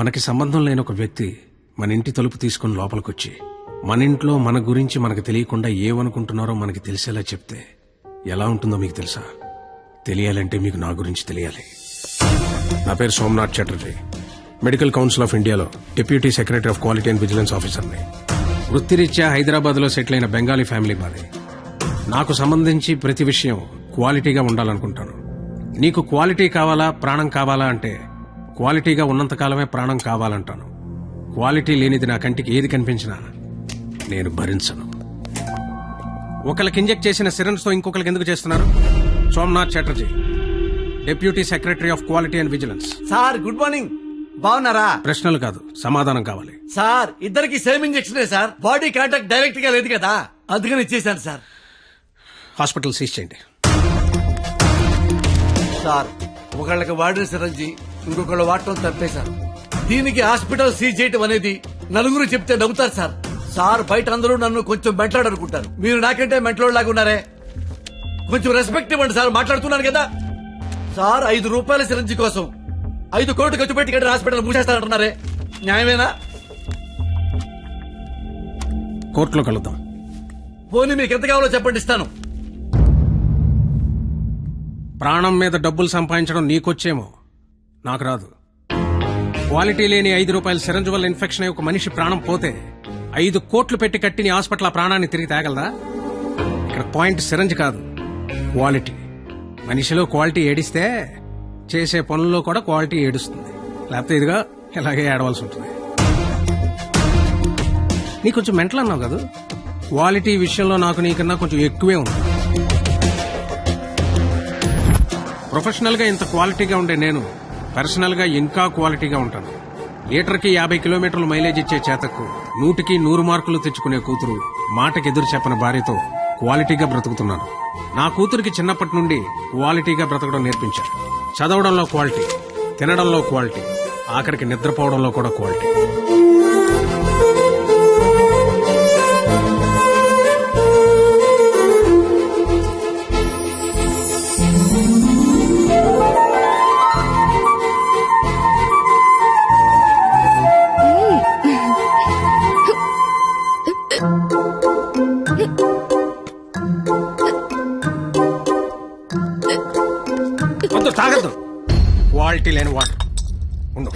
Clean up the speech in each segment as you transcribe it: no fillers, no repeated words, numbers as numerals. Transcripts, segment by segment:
మనకి సంబంధం లేని ఒక వ్యక్తి మన ఇంటి తలుపు తీసుకుని లోపలికొచ్చి మన ఇంట్లో మన గురించి మనకు తెలియకుండా ఏమనుకుంటున్నారో మనకి తెలిసేలా చెప్తే ఎలా ఉంటుందో మీకు తెలుసా? తెలియాలంటే మీకు నా గురించి తెలియాలి. నా పేరు Somnath Chatterjee. Medical council of ఇండియాలో deputy secretary of quality and vigilance ఆఫీసర్ని. వృత్తిరీత్యా హైదరాబాద్ లో సెటిల్ అయిన బెంగాలీ ఫ్యామిలీ మాది. నాకు సంబంధించి ప్రతి విషయం క్వాలిటీగా ఉండాలనుకుంటాను. నీకు క్వాలిటీ కావాలా, ప్రాణం కావాలా అంటే క్వాలిటీగా ఉన్నంతకాలమే ప్రాణం కావాలంటాను. క్వాలిటీ లేనిది నా కంటికి ఏది కనిపించినా నేను భరించను. ఒకరికి ఇంజెక్ట్ చేసిన సిరంజ్ తో ఇంకొకరికి ఎందుకు చేస్తున్నారు? Somnath Chatterjee, deputy secretary of quality and vigilance. Sir good morning. బాగున్నారా? ప్రశ్నలు కాదు, సమాధానం కావాలి. సార్ ఇద్దరికి same injection sir. Body contact direct గా లేదు కదా, అందుకని ఇచ్చేసాను సార్. హాస్పిటల్ సీజ్ చేయండి. సార్ ఒకళ్ళకి వాడిన సిరంజి ఇంకొకళ్ళు వాడటం తప్పేశారు. దీనికి హాస్పిటల్ సీజ్ చేయటం అనేది నలుగురు చెప్తే నవ్వుతారు సార్. సార్ బయట అందరూ నన్ను కొంచెం మెంట్లాడనుకుంటారు. మీరు నాకంటే మెంట్లోలాగా ఉన్నారే, కొంచెం రెస్పెక్ట్ ఇవ్వండి సార్. మాట్లాడుతున్నాను కదా సార్. 5 రూపాయల సిరంజి కోసం 5 కోట్లు ఖర్చు పెట్టి కట్టిన హాస్పిటల్ మూసేస్తానంటున్నారే, న్యాయమేనా? కోర్టులో కలుద్దాం. పోనీ మీకు ఎంత కావాలో చెప్పండి, ఇస్తాను. ప్రాణం మీద డబ్బులు సంపాదించడం నీకొచ్చేమో, నాకు రాదు. క్వాలిటీ లేని 5 రూపాయల సిరంజ్ వల్ల ఇన్ఫెక్షన్ అయి ఒక మనిషి ప్రాణం పోతే 5 కోట్లు పెట్టి కట్టిన హాస్పిటల్ ఆ ప్రాణాన్ని తిరిగి తేగలదా? ఇక్కడ పాయింట్ సిరంజ్ కాదు, క్వాలిటీ. మనిషిలో క్వాలిటీ ఏడిస్తే చేసే పనుల్లో కూడా క్వాలిటీ ఏడుస్తుంది. లేకపోతే ఇదిగా ఇలాగే ఏడవలసి ఉంటుంది. నీ కొంచెం మెంటల్ అన్నావు కదా, క్వాలిటీ విషయంలో నాకు నీకన్నా కొంచెం ఎక్కువే ఉంది. ప్రొఫెషనల్ గా ఇంత క్వాలిటీగా ఉండే నేను పర్సనల్ గా ఇంకా క్వాలిటీగా ఉంటాను. లీటర్కి 50 కిలోమీటర్లు మైలేజ్ ఇచ్చే చేతకు 100కి 100 మార్కులు తెచ్చుకునే కూతురు, మాటకి ఎదురు చెప్పని భార్యతో క్వాలిటీగా బ్రతుకుతున్నాను. నా కూతురికి చిన్నప్పటి నుండి క్వాలిటీగా బ్రతకడం నేర్పించారు. చదవడంలో క్వాలిటీ, తినడంలో క్వాలిటీ, ఆఖరికి నిద్రపోవడంలో కూడా క్వాలిటీ. తాగద్దు, క్వాలిటీ లేని వాటర్ ఉండు.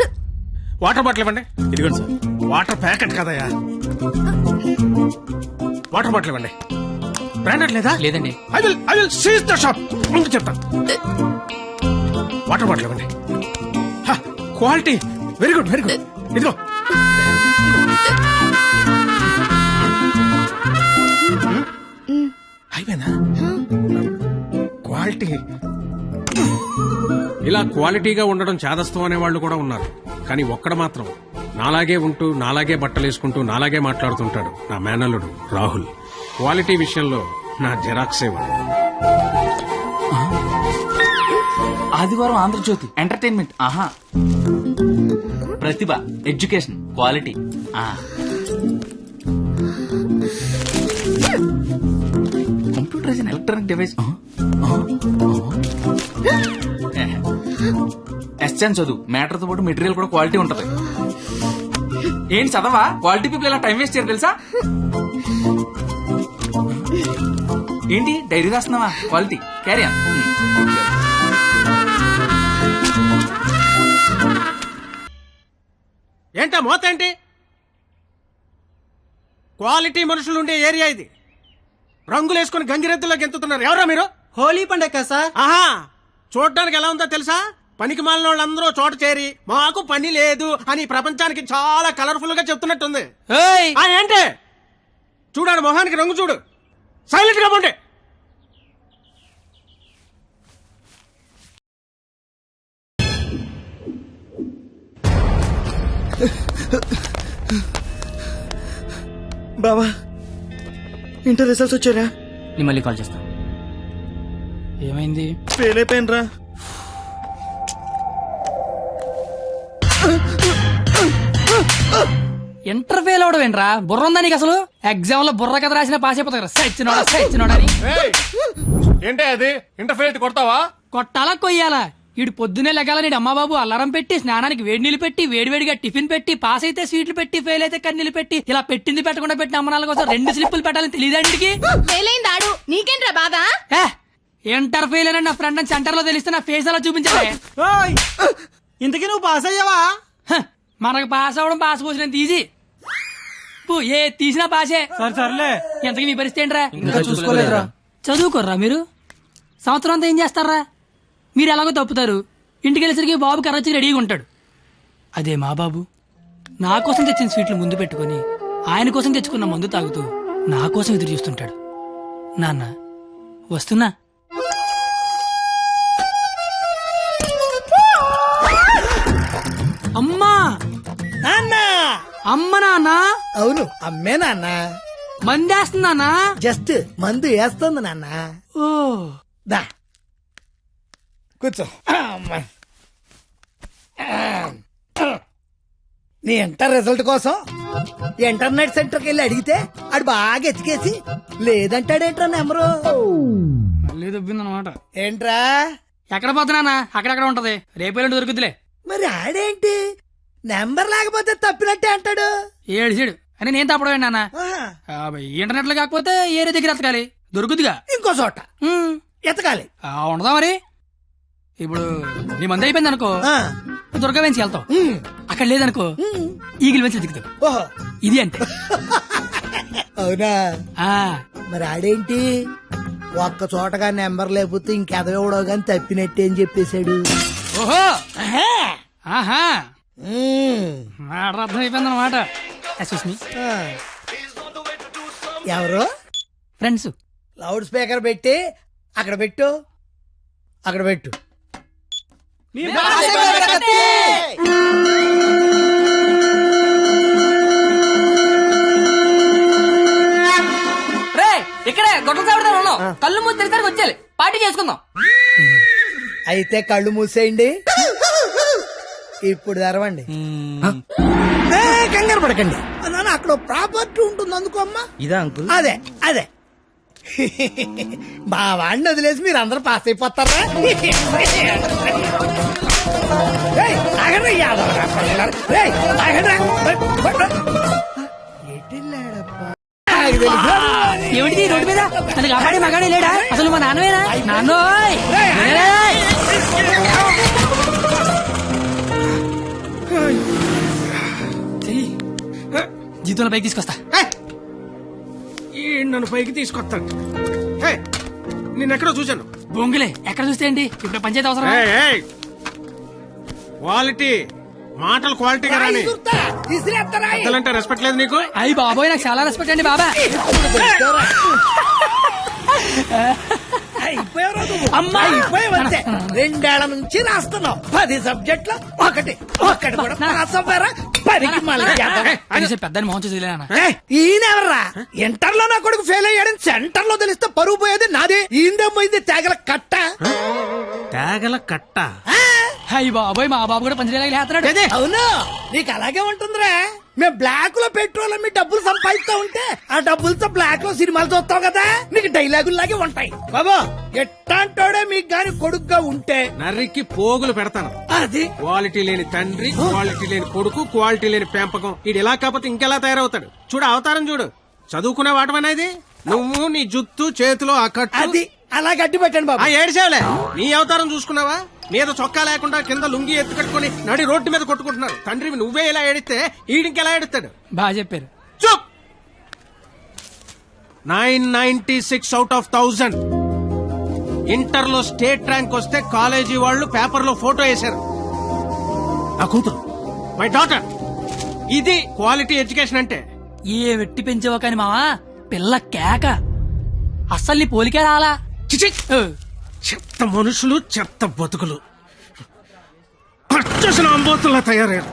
వాటర్ బాటిల్ ఇవ్వండి. ఇదిగోండి సార్. వాటర్ ప్యాకెట్ కదయ్యా, వాటర్ బాటిల్ ఇవ్వండి. బ్రాండెడ్ లేదా? లేదండి. I will seize the shop. ముందు చెప్తా. వాటర్ బాటిల్ ఇవ్వండి. Quality very good, very good. ఇదిగో అయిపోయిందా? క్వాలిటీ. ఇలా క్వాలిటీగా ఉండడం చాదస్తం అనే వాళ్ళు కూడా ఉన్నారు. కానీ ఒక్కడ మాత్రం నాలాగే ఉంటూ, నాలాగే బట్టలేసుకుంటూ, నాలాగే మాట్లాడుతుంటాడు. నా మేనల్లుడు రాహుల్. క్వాలిటీ విషయంలో నా జెరాక్సే వాడు. ఆదివారం ఆంధ్రజ్యోతి ఎంటర్టైన్మెంట్. ఆహా, ప్రతిభ, education, quality. Computer is an electronic device. ఎస్ఎన్ చదువు, మ్యాటర్ తో పాటు మెటీరియల్ కూడా క్వాలిటీ ఉంటది. ఏంటి చదవా? క్వాలిటీ పీపుల్ ఇలా టైం వేస్ట్ చేయరు తెలుసా? ఏంటి డైరీ రాస్తున్నావా? Quality carry on. ఏంటా మోత ఏంటి? క్వాలిటీ మనుషులు ఉండే ఏరియా ఇది. రంగులేసుకుని గంగిరెద్దులో గెంతుతున్నారు. ఎవరా మీరు? హోలీ పండగ సార్. ఆహా, చూడడానికి ఎలా ఉందో తెలుసా? పనికి మాలిన వాళ్ళందరూ చోట చేరి మాకు పని లేదు అని ప్రపంచానికి చాలా కలర్ఫుల్ గా చెప్తున్నట్టుంది. ఏంటి చూడాడు, మొహానికి రంగు చూడు. సైలెంట్ గా పోండి. బావా, ఇంటర్ రిజల్ట్స్ వచ్చారా? నేను మళ్ళీ కాల్ చేస్తాను. ఏమైంది? ఫెయిల్ అయిపోయినరా. ఇంటర్ ఫెయిల్ అవడం ఏంట్రా? బుర్ర ఉందా నీకు అసలు? ఎగ్జామ్ లో బుర్ర కథ రాసిన పాస్ అయిపోతారు. సచ్చినోడా అని ఏంటే అది? ఇంటర్ ఫెయిల్ కొడతావా? కొట్టాలా కొయ్యాలా? వీడు పొద్దునే లెగాల నీడు అమ్మబాబు అల్లారం పెట్టి స్నానానికి వేడి నీళ్ళు పెట్టి వేడివేడిగా టిఫిన్ పెట్టి పాస్ అయితే స్వీట్లు పెట్టి ఫెయిల్ అయితే కన్నీళ్ళు పెట్టి ఇలా పెట్టింది పెట్టకుండా పెట్టిన అమ్మనాల కోసం 2 స్లిప్పులు పెట్టాలని తెలియదండికి ఫెయిలైందాడు నీకేంట్రా బాధ ఇంటర్ ఫెయిల్ అని నా ఫ్రెండ్ అని సెంటర్ లో తెలిస్తే నా ఫేస్ అలా చూపించాలి ఇంతకీ నువ్వు పాస్ అయ్యావా? మనకు పాస్ అవడం పాస్ పోసినంత ఈజీ ఏ తీసినా పాసే. సర్లే. ఎంతకీ మీ పరిస్థితి ఏంట్రా? ఇంకా చూసుకోలేదురా. చదువుకోర్రా మీరు? సంవత్సరం అంతా ఏం చేస్తారా? మీరు ఎలాగో తప్పుతారు, ఇంటికి వెళ్ళేసరికి బాబు కర్రచ్చి రెడీగా ఉంటాడు. అదే మా బాబు నా కోసం తెచ్చిన స్వీట్లు ముందు పెట్టుకుని ఆయన కోసం తెచ్చుకున్న మందు తాగుతూ నా కోసం ఎదురు చూస్తుంటాడు. నాన్న వస్తున్నా. అమ్మా నాన్న. అమ్మ నాన్న. అవును అమ్మే నాన్న. మందేస్తున్నానా? జస్ట్ మందు వేస్తుంది నాన్న. ఓ దా కూర్చో. అమ్మా. నీ ఇంటర్ రిజల్ట్ కోసం ఇంటర్నెట్ సెంటర్కి వెళ్ళి అడిగితే ఆడు బాగా ఎతికేసి లేదంటాడేంట్రా నెంబరు. మళ్ళీ దొబ్బిందనమాట. ఏంట్రా? ఎక్కడ పోతున్నానా? అక్కడక్కడ ఉంటది, రేపేళ్ళు దొరుకుతులే. మరి ఆడేంటి నెంబర్ లేకపోతే తప్పినట్టే అంటాడు. ఏడు అని నేను తప్పడం నాన్న. ఆహా. ఇంటర్నెట్ లో కాకపోతే ఏరే దగ్గర ఎతకాలి, దొరుకుతుగా. ఇంకో చోట ఎతకాలి. ఉండదా మరి? ఇప్పుడు నీ మంది అయిపోయింది అనుకో, ఆ. దుర్గా వెంచి వెళ్తావు. అక్కడ లేదనుకో, ఈగిల్ వెంచి దిగుతావు. ఓహో ఇది అంటే అవునా? ఆ మరి ఆడేంటి ఒక్క చోటగా నెంబర్ లేకపోతే ఇంకెదవడో గాని తప్పినట్టే అని చెప్పేశాడు. ఓహో ఆహా. ఆహా ఉమ్. మాట అర్థం అయిపోయింది అనమాట. సుస్మి ఆ. ఎవరు? ఫ్రెండ్స్. లౌడ్ స్పీకర్ పెట్టి అక్కడ పెట్టు, అక్కడ పెట్టు. రే ఇక్కడే గొడవ చావడం ఉన్నాం, కళ్ళు మూసి తెరిసరికి వచ్చేయాలి, పార్టీ చేసుకుందాం. అయితే కళ్ళు మూసేయండి, ఇప్పుడు తెరవండి. ఏ, కంగారు పడకండి నాన్న, అక్కడ ప్రాపర్టీ ఉంటుంది అందుకో అమ్మా. ఇదా అంకుల్? అదే అదే మా వాడిని వదిలేసి మీరు అందరూ పాస్ అయిపోతారా? ఏయ్, ఆగండి, యాదవరా పిల్లలు. ఏయ్, ఆగండి. ఎటెళ్ళాడప్పా? నాకు తెలుసా? ఏమిటి రోడ్డు మీద అది కాపాడే మగాడే లేడా? అసలు మా నాన్నవేనా? నాన్నోయ్ ఏయ్! చెయ్యి. జీతంలో పైకి తీసుకొస్తా. నన్ను పైకి తీసుకొస్తాను. నిన్నెక్కడో చూశాను. బొంగులే ఎక్కడ చూస్తే ఏంటి, ఇప్పుడు పంచాయతీ అవసరం. క్వాలిటీ మాటలు క్వాలిటీగా రాని. చూస్తా, విసిరేస్తారా? పెద్దలంటే రెస్పెక్ట్ లేదు నీకు? అయ్యి బాబోయ్, నాకు చాలా రెస్పెక్ట్ అండి బాబా. అయిపోయావు నువ్వు. అమ్మా! అయిపోయావంతే. 2 ఏళ్ల నుంచి రాస్తున్నావు 10 సబ్జెక్టులు, ఒకటి కూడా పాస్ అవ్వరా? 10కి మళ్ళీ యాదవ. కనీసం పెద్దని మోహన్ చూసి ఈయనెవర్రా? ఇంటర్ లో నా కొడుకు ఫెయిల్ అయ్యాడని సెంటర్ లో తెలిస్తే పరువు పోయేది నాది. ఈందేం పోయింది తేగల కట్ట. తేగల కట్ట. అయ్యి బాబోయ్, మా బాబు కూడా పంచలేలాగా లేస్తున్నాడు. అవును, నీకు అలాగే ఉంటుందిరా. మేము బ్లాక్ లో పెట్రోల్ మీ డబ్బులు సంపాదిస్తా ఉంటే ఆ డబ్బులతో బ్లాక్ లో సినిమాలు చూస్తావు కదా, నీకు డైలాగుల్లాగే ఉంటాయి. బాబా ఎట్టాంటోడే మీకు గాని కొడుకుగా ఉంటే నర్రికి పోగులు పెడతాను. అది క్వాలిటీ లేని తండ్రి, క్వాలిటీ లేని కొడుకు, క్వాలిటీ లేని పెంపకం. ఇది ఇలా కాకపోతే ఇంకెలా తయారవుతాడు? చూడు అవతారం చూడు. చదువుకునే వాటమేనా ఇది? నువ్వు నీ జుత్తు చేతిలో ఆ కట్టు. అది అలా గట్టి పెట్టండి బాబా. ఏడిసేవలే, నీ అవతారం చూసుకున్నావా? మీద చొక్కా లేకుండా కింద లుంగి ఎత్తు కట్టుకుని నడి రోడ్డు మీద కొట్టుకుంటున్నాడు. తండ్రివి నువ్వే ఇలా ఏడిస్తే ఈడింకెలా ఏడుస్తాడు? బాగా చెప్పారు. చూప్. 996 అవుట్ ఆఫ్ 1000. ఇంటర్ లో స్టేట్ ర్యాంక్ వస్తే కాలేజీ వాళ్ళు పేపర్ లో ఫోటో వేశారు. నా కూతురు, మై డాటర్. ఇది క్వాలిటీ ఎడ్యుకేషన్ అంటే. ఏ వెట్టి పెంచావో కాని మావా, పిల్ల కేక. అస్సలు నీ పోలికే రాలా. చిచి, చెత్త మనుషులు, చెత్త బతుకులు, పచ్చసిన అంబోతుల్లా తయారయ్యారు.